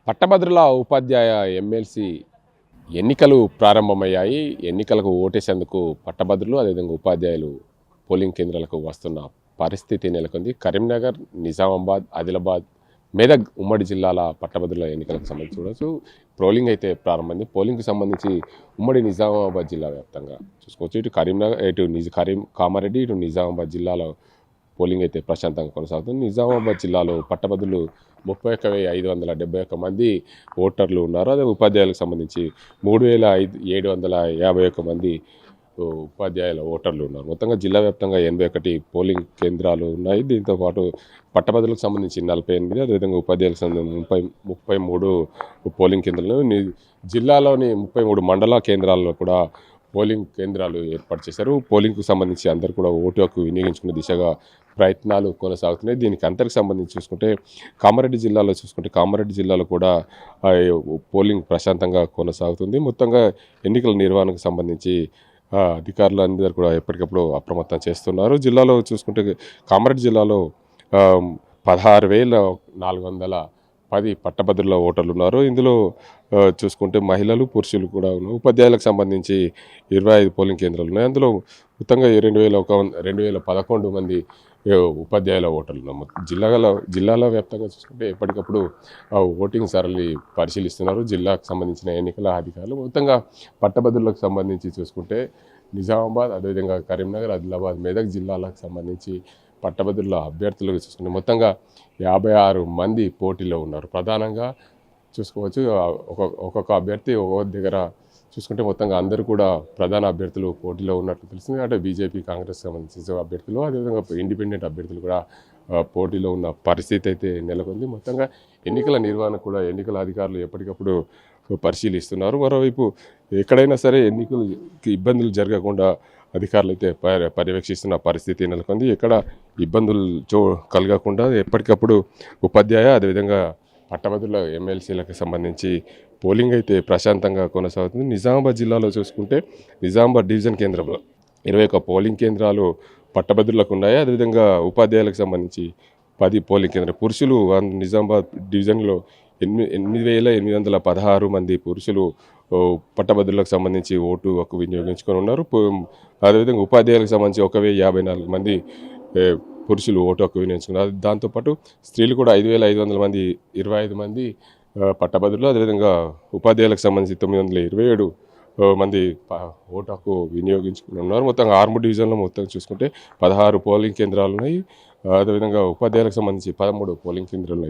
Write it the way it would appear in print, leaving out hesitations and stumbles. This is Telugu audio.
పట్టభద్రుల ఉపాధ్యాయ ఎమ్మెల్సీ ఎన్నికలు ప్రారంభమయ్యాయి. ఎన్నికలకు ఓటేసేందుకు పట్టభద్రులు అదేవిధంగా ఉపాధ్యాయులు పోలింగ్ కేంద్రాలకు వస్తున్న పరిస్థితి నెలకొంది. కరీంనగర్, నిజామాబాద్, ఆదిలాబాద్, మెదక్ ఉమ్మడి జిల్లాల పట్టభద్రుల ఎన్నికలకు సంబంధించి చూడవచ్చు. పోలింగ్ అయితే ప్రారంభమైంది. పోలింగ్కి సంబంధించి ఉమ్మడి నిజామాబాద్ జిల్లా వ్యాప్తంగా చూసుకోవచ్చు. ఇటు కరీంనగర్, కామారెడ్డి, ఇటు నిజామాబాద్ జిల్లాలో పోలింగ్ అయితే ప్రశాంతంగా కొనసాగుతుంది. నిజామాబాద్ జిల్లాలో పట్టభద్రులు 31,571 మంది ఓటర్లు ఉన్నారు. అదే ఉపాధ్యాయులకు సంబంధించి 3,751 మంది ఉపాధ్యాయుల ఓటర్లు ఉన్నారు. మొత్తంగా జిల్లా వ్యాప్తంగా 81 పోలింగ్ కేంద్రాలు ఉన్నాయి. దీంతోపాటు పట్టభద్రులకు సంబంధించి 48, అదేవిధంగా ఉపాధ్యాయులకు సంబంధించి 33 పోలింగ్ కేంద్రాలు. జిల్లాలోని 33 మండల కేంద్రాల్లో కూడా పోలింగ్ కేంద్రాలు ఏర్పాటు చేశారు. పోలింగ్కు సంబంధించి అందరూ కూడా ఓటు హక్కు వినియోగించుకునే దిశగా ప్రయత్నాలు కొనసాగుతున్నాయి. దీనికి అంతకు సంబంధించి చూసుకుంటే కామారెడ్డి జిల్లాలో కూడా పోలింగ్ ప్రశాంతంగా కొనసాగుతుంది. మొత్తంగా ఎన్నికల నిర్వహణకు సంబంధించి అధికారులు అందరూ కూడా ఎప్పటికప్పుడు అప్రమత్తం చేస్తున్నారు. జిల్లాలో చూసుకుంటే కామారెడ్డి జిల్లాలో 16,410 పట్టభద్రుల ఓటర్లు ఉన్నారు. ఇందులో చూసుకుంటే మహిళలు, పురుషులు కూడా ఉన్నారు. ఉపాధ్యాయులకు సంబంధించి 25 పోలింగ్ కేంద్రాలు ఉన్నాయి. అందులో మొత్తంగా 2,011 మంది ఉపాధ్యాయుల ఓటర్లు ఉన్నారు. జిల్లాల వ్యాప్తంగా చూసుకుంటే ఎప్పటికప్పుడు ఓటింగ్ సరళి పరిశీలిస్తున్నారు జిల్లాకు సంబంధించిన ఎన్నికల అధికారులు. మొత్తంగా పట్టభద్రులకు సంబంధించి చూసుకుంటే నిజామాబాద్, అదేవిధంగా కరీంనగర్, ఆదిలాబాద్, మెదక్ జిల్లాలకు సంబంధించి పట్టభద్రుల అభ్యర్థులకు చూసుకుంటే మొత్తంగా 56 మంది పోటీలో ఉన్నారు. ప్రధానంగా చూసుకోవచ్చు ఒక్కొక్క అభ్యర్థి ఒక్కొక్క దగ్గర చూసుకుంటే మొత్తంగా అందరూ కూడా ప్రధాన అభ్యర్థులు పోటీలో ఉన్నట్లు తెలిసింది. అంటే బీజేపీ, కాంగ్రెస్ సంబంధించిన అభ్యర్థులు, అదేవిధంగా ఇండిపెండెంట్ అభ్యర్థులు కూడా పోటీలో ఉన్న పరిస్థితి అయితే నెలకొంది. మొత్తంగా ఎన్నికల నిర్వహణ కూడా ఎన్నికల అధికారులు ఎప్పటికప్పుడు పరిశీలిస్తున్నారు. మరోవైపు ఎక్కడైనా సరే ఎన్నికలకి ఇబ్బందులు జరగకుండా అధికారులు అయితే పర్యవేక్షిస్తున్న పరిస్థితి నెలకొంది. ఎక్కడ ఇబ్బందులు కలగకుండా ఎప్పటికప్పుడు ఉపాధ్యాయ అదేవిధంగా పట్టభద్రుల ఎమ్మెల్సీలకు సంబంధించి పోలింగ్ అయితే ప్రశాంతంగా కొనసాగుతుంది. నిజామాబాద్ జిల్లాలో చూసుకుంటే నిజామాబాద్ డివిజన్ కేంద్రంలో 21 పోలింగ్ కేంద్రాలు పట్టభద్రులకు ఉన్నాయి. అదేవిధంగా ఉపాధ్యాయులకు సంబంధించి 10 పోలింగ్ కేంద్రాలు. పురుషులు నిజామాబాద్ డివిజన్లో 8,816 మంది పురుషులు పట్టభద్రులకు సంబంధించి ఓటు హక్కు వినియోగించుకొని ఉన్నారు. అదేవిధంగా ఉపాధ్యాయులకు సంబంధించి 1,054 మంది పురుషులు ఓటు హక్కు వినియోగించుకున్నారు. దాంతోపాటు స్త్రీలు కూడా 5,500 మంది 25 మంది పట్టభద్రులు, అదేవిధంగా ఉపాధ్యాయులకు సంబంధించి 927 మంది ఓటు హక్కు వినియోగించుకుని ఉన్నారు. మొత్తంగా ఆర్మూర్ డివిజన్లో మొత్తం చూసుకుంటే 16 పోలింగ్ కేంద్రాలు ఉన్నాయి. అదేవిధంగా ఉపాధ్యాయులకు సంబంధించి 13 పోలింగ్ కేంద్రాలు ఉన్నాయి.